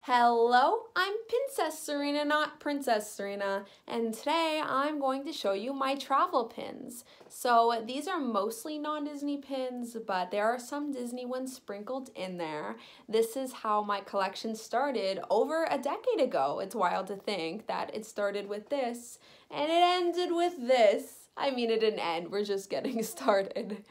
Hello, I'm Princess Serena, not Princess Serena, and today I'm going to show you my travel pins. So these are mostly non-Disney pins, but there are some Disney ones sprinkled in there. This is how my collection started over a decade ago. It's wild to think that it started with this and it ended with this. I mean, it didn't end, we're just getting started.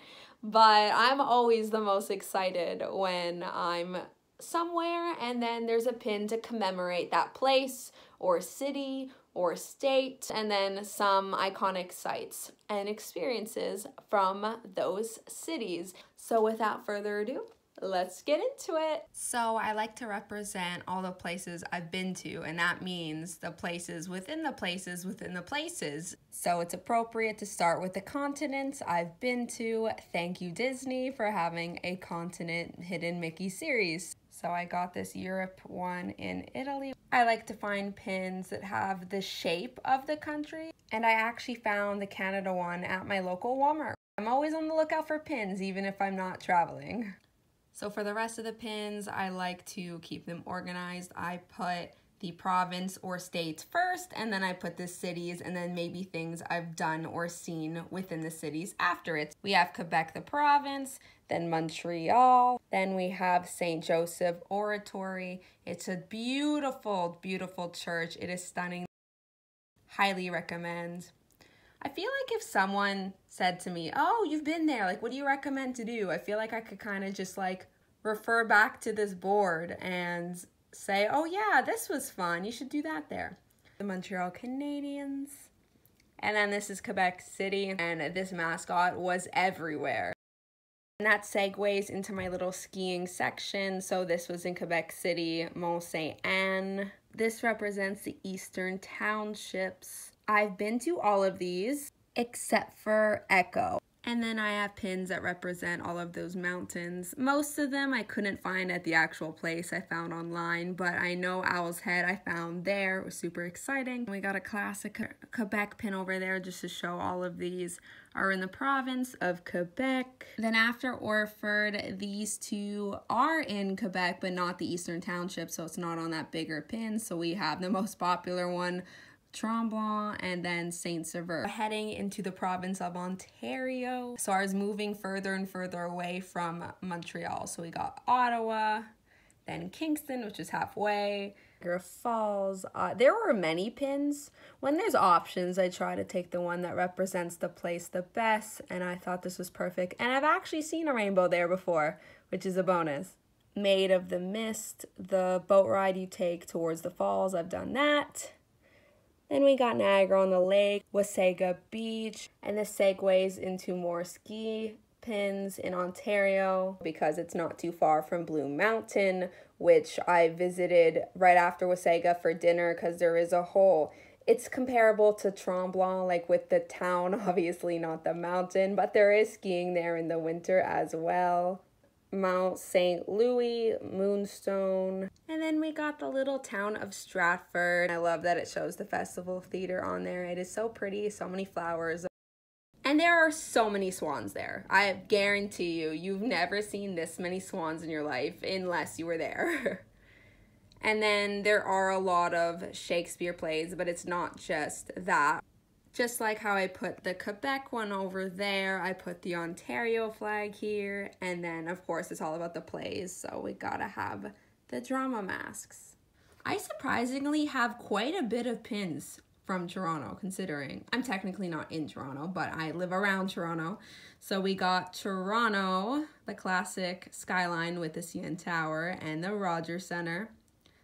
But I'm always the most excited when I'm somewhere and then there's a pin to commemorate that place or city or state, and then some iconic sites and experiences from those cities. So without further ado, let's get into it. So I like to represent all the places I've been to, and that means the places within the places within the places. So it's appropriate to start with the continents I've been to. Thank you, Disney, for having a continent hidden Mickey series. So I got this Europe one in Italy. I like to find pins that have the shape of the country, and I actually found the Canada one at my local Walmart. I'm always on the lookout for pins, even if I'm not traveling. So for the rest of the pins, I like to keep them organized. I put the province or states first, and then I put the cities, and then maybe things I've done or seen within the cities after it. We have Quebec, the province, then Montreal, then we have St. Joseph Oratory. It's a beautiful, beautiful church. It is stunning. Highly recommend. I feel like if someone said to me, oh, you've been there, like, what do you recommend to do? I feel like I could kind of just like refer back to this board and say, oh yeah, this was fun. You should do that there. The Montreal Canadiens. And then this is Quebec City, and this mascot was everywhere. And that segues into my little skiing section. So this was in Quebec City, Mont Saint Anne. This represents the Eastern Townships. I've been to all of these except for Echo. And then I have pins that represent all of those mountains. Most of them I couldn't find at the actual place I found online, but I know Owl's Head I found there. It was super exciting. We got a classic Quebec pin over there just to show all of these are in the province of Quebec. Then after Orford, these two are in Quebec, but not the Eastern Township, so it's not on that bigger pin. So we have the most popular one, Tremblant, and then Saint Sever. Heading into the province of Ontario. So I was moving further and further away from Montreal. So we got Ottawa, then Kingston, which is halfway, Niagara Falls. There were many pins. When there's options, I try to take the one that represents the place the best, and I thought this was perfect. And I've actually seen a rainbow there before, which is a bonus. Made of the Mist, the boat ride you take towards the falls, I've done that. Then we got Niagara on the Lake, Wasaga Beach, and this segues into more ski pins in Ontario because it's not too far from Blue Mountain, which I visited right after Wasaga for dinner because there is a whole, it's comparable to Tremblant, like with the town, obviously not the mountain, but there is skiing there in the winter as well. Mount St. Louis, Moonstone, and then we got the little town of Stratford. I love that it shows the Festival Theater on there. It is so pretty, so many flowers. And there are so many swans there. I guarantee you, you've never seen this many swans in your life unless you were there. And then there are a lot of Shakespeare plays, but it's not just that. Just like how I put the Quebec one over there, I put the Ontario flag here, and then of course it's all about the plays, so we gotta have the drama masks. I surprisingly have quite a bit of pins from Toronto, considering I'm technically not in Toronto, but I live around Toronto. So we got Toronto, the classic skyline with the CN Tower and the Rogers Centre.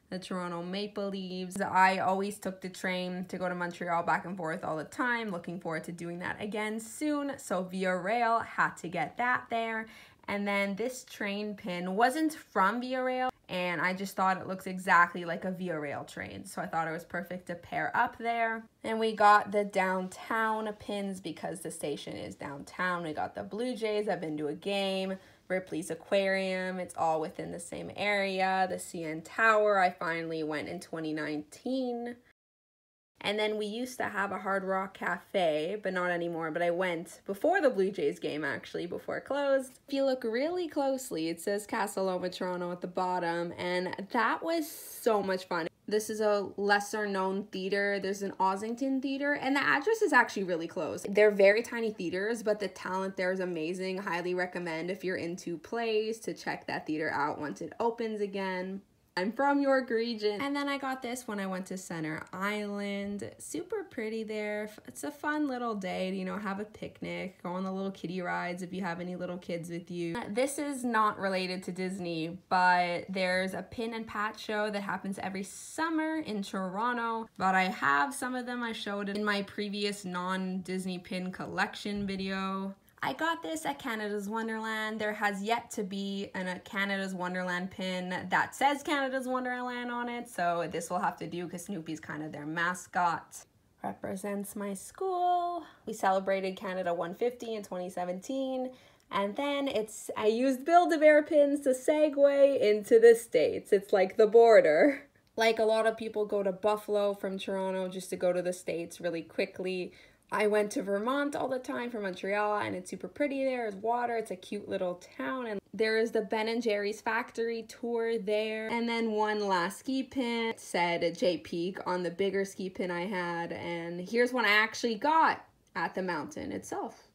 The Toronto Maple Leafs. I always took the train to go to Montreal back and forth all the time. Looking forward to doing that again soon. So Via Rail, had to get that there. And then this train pin wasn't from Via Rail, and I just thought it looks exactly like a Via Rail train. So I thought it was perfect to pair up there. And we got the downtown pins because the station is downtown. We got the Blue Jays. I've been to a game. Ripley's Aquarium, it's all within the same area. The CN Tower, I finally went in 2019. And then we used to have a Hard Rock Cafe, but not anymore. But I went before the Blue Jays game, actually, before it closed. If you look really closely, it says Casa Loma Toronto at the bottom, and that was so much fun. This is a lesser known theater. There's an Ossington Theater, and the address is actually really close. They're very tiny theaters, but the talent there is amazing. Highly recommend if you're into plays to check that theater out once it opens again. I'm from York Region. And then I got this when I went to Center Island. Super pretty there. It's a fun little day to, you know, have a picnic, go on the little kiddie rides if you have any little kids with you. This is not related to Disney, but there's a pin and pat show that happens every summer in Toronto. But I have some of them. I showed it in my previous non-Disney pin collection video. I got this at Canada's Wonderland. There has yet to be a Canada's Wonderland pin that says Canada's Wonderland on it, so this will have to do because Snoopy's kind of their mascot. Represents my school. We celebrated Canada 150 in 2017, and then I used Build-A-Bear pins to segue into the States. It's like the border. Like a lot of people go to Buffalo from Toronto just to go to the States really quickly. I went to Vermont all the time from Montreal, and it's super pretty there. There's water. It's a cute little town. And there is the Ben & Jerry's factory tour there. And then one last ski pin said J Peak on the bigger ski pin I had. And here's one I actually got at the mountain itself.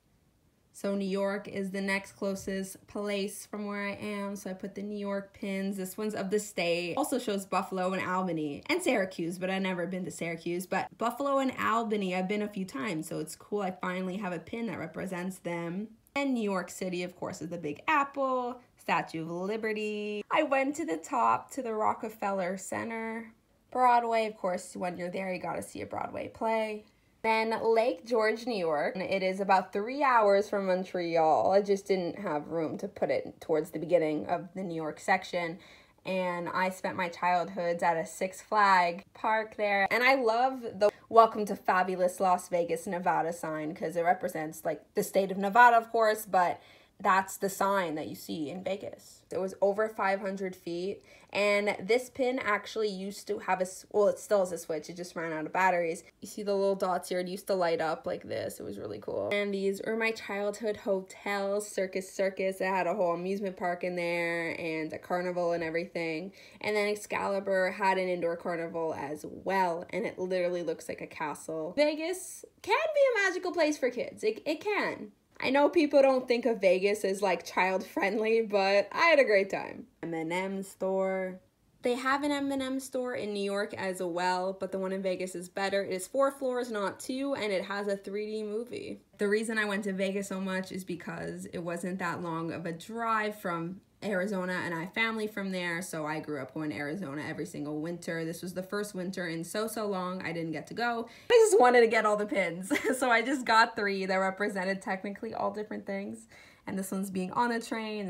So New York is the next closest place from where I am. So I put the New York pins. This one's of the state. Also shows Buffalo and Albany and Syracuse, but I've never been to Syracuse. But Buffalo and Albany, I've been a few times. So it's cool. I finally have a pin that represents them. And New York City, of course, is the Big Apple, Statue of Liberty. I went to the top, to the Rockefeller Center. Broadway, of course, when you're there, you gotta see a Broadway play. Then Lake George, New York. It is about 3 hours from Montreal. I just didn't have room to put it towards the beginning of the New York section. And I spent my childhoods at a Six Flags park there. And I love the Welcome to Fabulous Las Vegas, Nevada sign because it represents like the state of Nevada, of course, but that's the sign that you see in Vegas. It was over 500 feet, and this pin actually used to have well, it still has a switch, it just ran out of batteries. You see the little dots here, it used to light up like this. It was really cool. And these are my childhood hotels. Circus, it had a whole amusement park in there and a carnival and everything. And then Excalibur had an indoor carnival as well, and it literally looks like a castle. Vegas can be a magical place for kids. It can. I know people don't think of Vegas as like child friendly, but I had a great time. M&M store. They have an M&M store in New York as well, but the one in Vegas is better. It is 4 floors, not 2, and it has a 3D movie. The reason I went to Vegas so much is because it wasn't that long of a drive from Arizona, and I have family from there, so I grew up going to Arizona every single winter. This was the first winter in so long I didn't get to go. I just wanted to get all the pins, so I just got 3 that represented technically all different things. And this one's being on a train,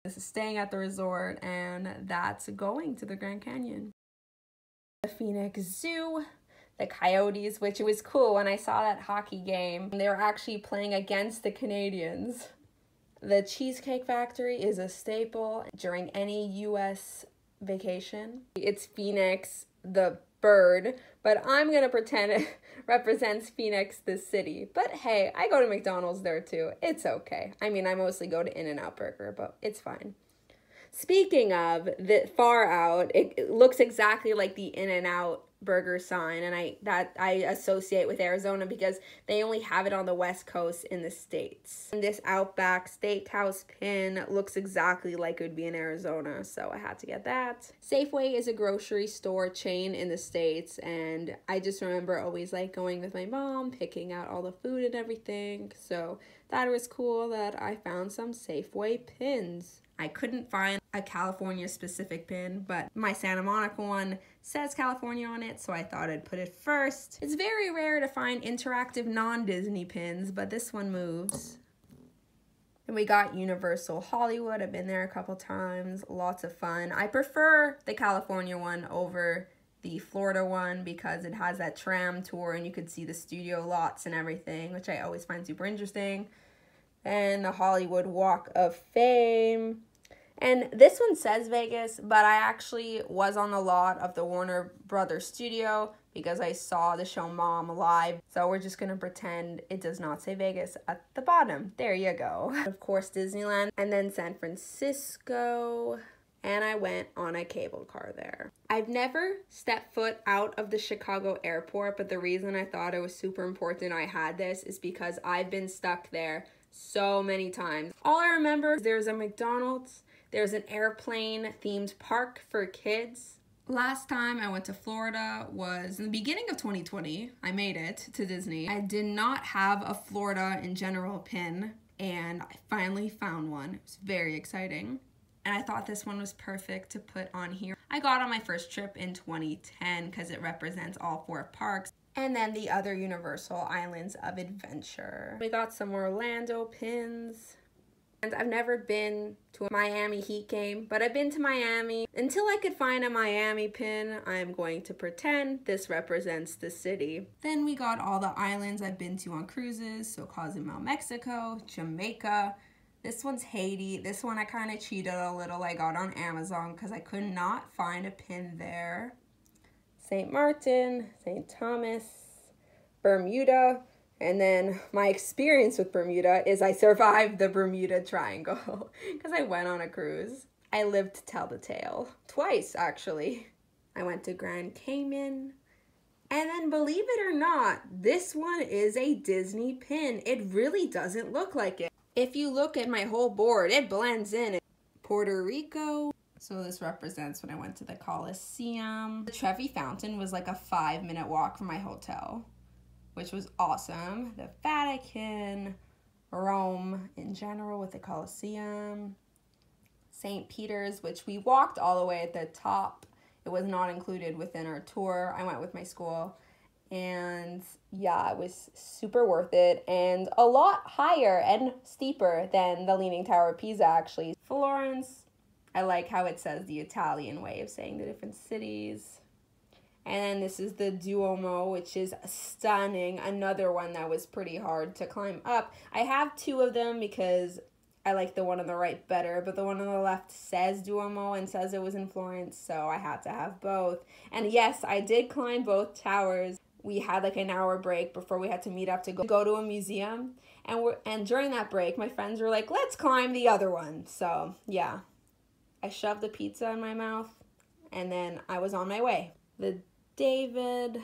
this is staying at the resort, and that's going to the Grand Canyon. The Phoenix Zoo. The Coyotes, which it was cool when I saw that hockey game. They were actually playing against the Canadiens. The Cheesecake Factory is a staple during any U.S. vacation. It's Phoenix, the bird, but I'm gonna pretend it represents Phoenix, the city. But hey, I go to McDonald's there too. It's okay. I mean, I mostly go to In-N-Out Burger, but it's fine. Speaking of the Far Out, it looks exactly like the In-N-Out Burger sign, and I associate with Arizona because they only have it on the West Coast in the States. And this Outback Steakhouse pin looks exactly like it would be in Arizona, so I had to get that. Safeway is a grocery store chain in the States, and I just remember always like going with my mom, picking out all the food and everything, so that was cool that I found some Safeway pins. I couldn't find a California specific pin, but my Santa Monica one says California on it, so I thought I'd put it first. It's very rare to find interactive non-Disney pins, but this one moves. Then we got Universal Hollywood. I've been there a couple times. Lots of fun. I prefer the California one over the Florida one because it has that tram tour and you could see the studio lots and everything, which I always find super interesting. And the Hollywood Walk of Fame. And this one says Vegas, but I actually was on the lot of the Warner Brothers studio because I saw the show Mom live. So we're just gonna pretend it does not say Vegas at the bottom. There you go. Of course, Disneyland, and then San Francisco. And I went on a cable car there. I've never stepped foot out of the Chicago airport, but the reason I thought it was super important I had this is because I've been stuck there so many times. All I remember is there's a McDonald's, there's an airplane themed park for kids. Last time I went to Florida was in the beginning of 2020. I made it to Disney. I did not have a Florida in general pin, and I finally found one. It was very exciting. And I thought this one was perfect to put on here. I got on my first trip in 2010 because it represents all 4 parks. And then the other Universal Islands of Adventure. We got some Orlando pins. And I've never been to a Miami Heat game, but I've been to Miami. Until I could find a Miami pin, I'm going to pretend this represents the city. Then we got all the islands I've been to on cruises. So Cozumel, Mexico, Jamaica. This one's Haiti. This one I kind of cheated a little. I got on Amazon because I could not find a pin there. St. Martin, St. Thomas, Bermuda. And then my experience with Bermuda is I survived the Bermuda Triangle because I went on a cruise. I lived to tell the tale. Twice, actually. I went to Grand Cayman. And then, believe it or not, this one is a Disney pin. It really doesn't look like it. If you look at my whole board, it blends in. Puerto Rico. So this represents when I went to the Coliseum. The Trevi Fountain was like a 5-minute walk from my hotel, which was awesome. The Vatican, Rome in general with the Coliseum. St. Peter's, which we walked all the way at the top. It was not included within our tour. I went with my school. And yeah, it was super worth it and a lot higher and steeper than the Leaning Tower of Pisa, actually. Florence, I like how it says the Italian way of saying the different cities. And then this is the Duomo, which is stunning. Another one that was pretty hard to climb up. I have 2 of them because I like the one on the right better, but the one on the left says Duomo and says it was in Florence, so I had to have both. And yes, I did climb both towers. We had like an hour break before we had to meet up to go to a museum. And during that break, my friends were like, let's climb the other one. So yeah, I shoved the pizza in my mouth and then I was on my way. The David,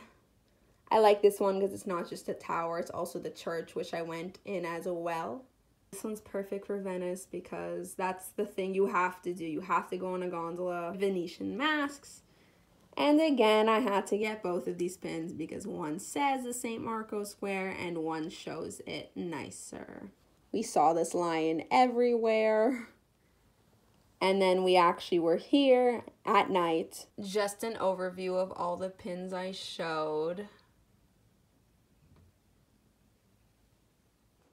I like this one because it's not just a tower, it's also the church, which I went in as well. This one's perfect for Venice because that's the thing you have to do. You have to go on a gondola. Venetian masks. And again, I had to get both of these pins because one says the St. Marco Square and one shows it nicer. We saw this lion everywhere. And then we actually were here at night. Just an overview of all the pins I showed.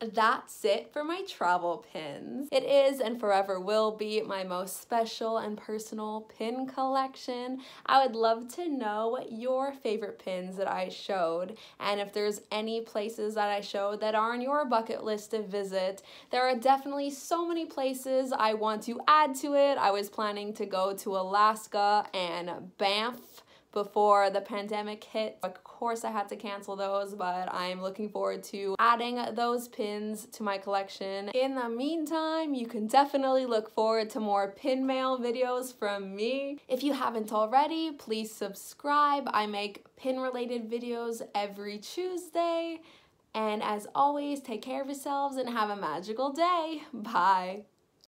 That's it for my travel pins. It is and forever will be my most special and personal pin collection. I would love to know your favorite pins that I showed, and if there's any places that I showed that are on your bucket list to visit. There are definitely so many places I want to add to it. I was planning to go to Alaska and Banff before the pandemic hit. Of course I had to cancel those, but I'm looking forward to adding those pins to my collection. In the meantime, you can definitely look forward to more pin mail videos from me. If you haven't already, please subscribe. I make pin related videos every Tuesday. And as always, take care of yourselves and have a magical day. Bye.